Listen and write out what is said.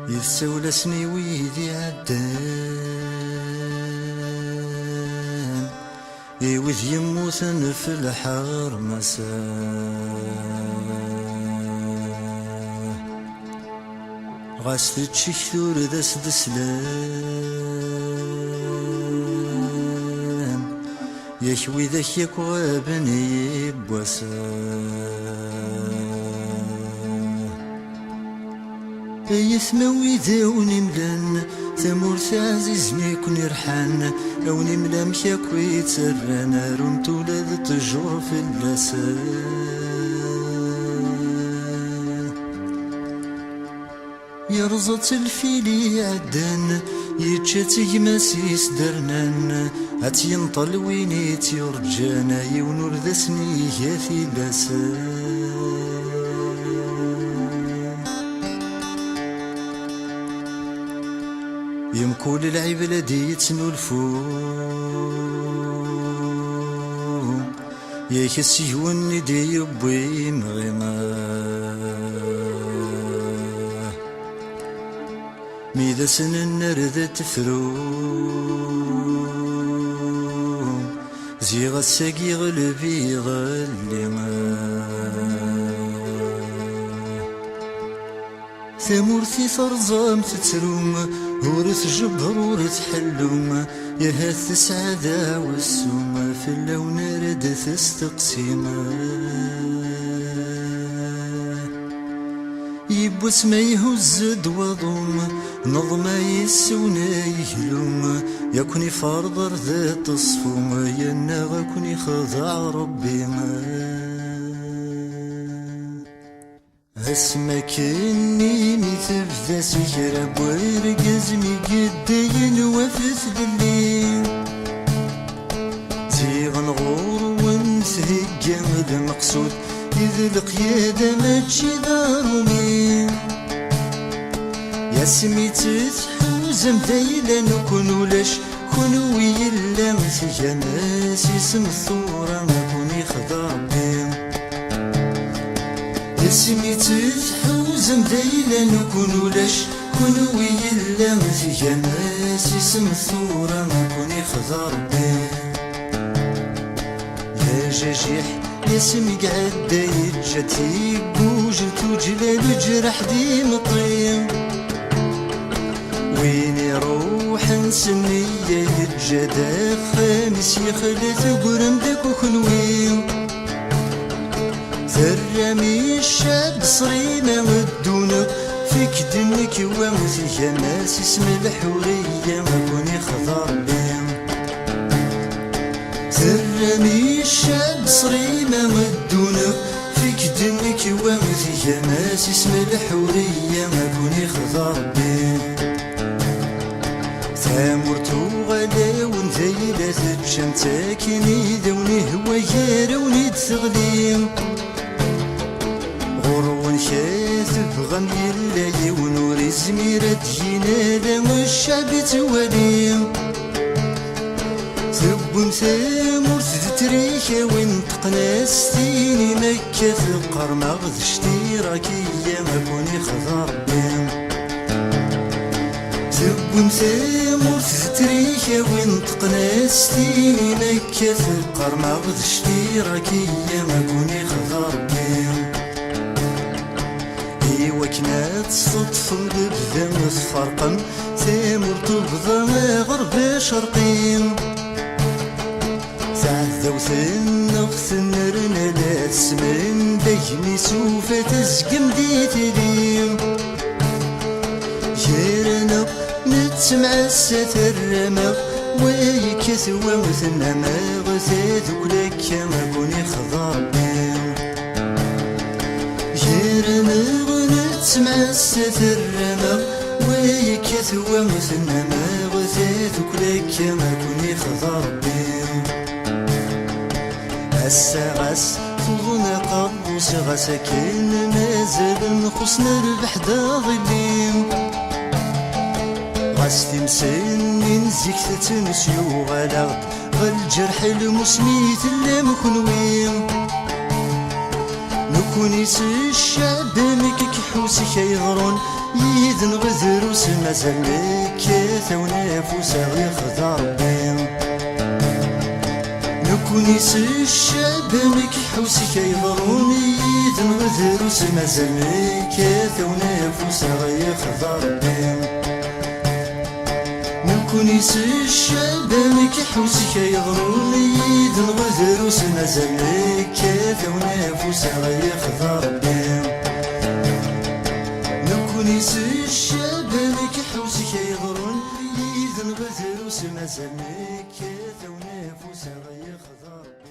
يسولسني ويدي عدان وذ يموتن في الحار مساء غاس تشكثور داس دسلان يكوي ذاك يكوى بني بوسا يثموي ذاوني ملان ثمورت عزيزني كون يرحان اوني ملا مكاكوي تسران رمت ولاد تجور في اللسان يرزط الفيلي عدان يتشات يماسيس درنان هات ينطل وينيت يرجانا يونور ذسني ياثي لسان يمكول العيب الذي يتنولفو ياكس يهون دي يبوي مغيما ميدا سن النرد تفرو زيغ الساقي غلبي غلما ثمورتي ترزام تتروم ورث جبر ورث حلوم يهث السعادة والسوم في اللون رد تستقسيم يبوس ما يهز دوضوم نظم يسونا يهلوم يكوني فرضر ذات الصفوم ينغ كوني خضع ربي اسمك اني تبدا سكرة ويرقز مي قدين وفث لليل تيغ نغور ونسهق المقصود إذ القيادة ماشي ضروري يا سميت تحوز مدايلة نكون ولاش كون ويلا مسيا ناس يسم الثورة ما كوني خضر بيهم سميت تحوز مدايلة نكون ولاش كون ويلا مسيا ناس يسم الثورة ما كوني خضر بيهم يا جاجيح ياسمي قعد يتجتي بوجلت وجلال جرح دي مطيم وين يروح نسني يتجدا خامس يخلث قرم داك وخنويم ثرمي الشاب صريمة ودونك فيك دنك ومزيا ناس اسم الحورية ما كوني خضر بيم ثرمي الشاب صريمة ودونك فيك دنك ومزيا ناس اسم الحورية ما كوني خضر بيم ثامرتو غلا ونزيلة تشمتاكني ذوني هوايا روني تغليم غرون شاثب غمي اللي ونور زميرة جينا والشعب تواليم ثبون ثامور تتريكا وانتقنا ستيني مكة ثقر مغذ اشتراكية ما كوني خضر بيم ثبون ثامور تتريكا وانتقنا ستيني مكة ثقر مغذ اشتراكية ما كوني خضر بيم وكنات صدف ببدا متفرقم ثامور تبضى غرب شرقيم ثعذا وثنغ نرنا لا تسمن ديني سوف تزقم ديتليم جيرنا نتسمع الستر رمى ويكث ومثلنا ما غزاد وكلك ما كوني خضر بيم جيرنا تسمع الستر رمى ويكث ومثلنا ما غزاد وكلك ما كوني خضر بيم السغس فوضنا قبوس غساكن مازال نخصنا البحدا ظليم غاس تمسن نزيك تتنسيو غلاغ غالجرح المسميت اللي مكنويم نكونيس الشعب مكك حوسي كيغرون يذن غذروس مازال مكاث ونافوس غير خذا ربي نكونيس الشعب مكك حوسي كيغرون يذن غذروس مازال مكاث ونافوس غير خذا ربي نكونيس الشعب مكي حوسي كيغرون يدن غذروس مازال مكاث ونافوس غير خذا ربي نكونيس الشعب مكي حوسي كيغرون يدن غذروس مازال مكاث ونافوس غير خذا ربي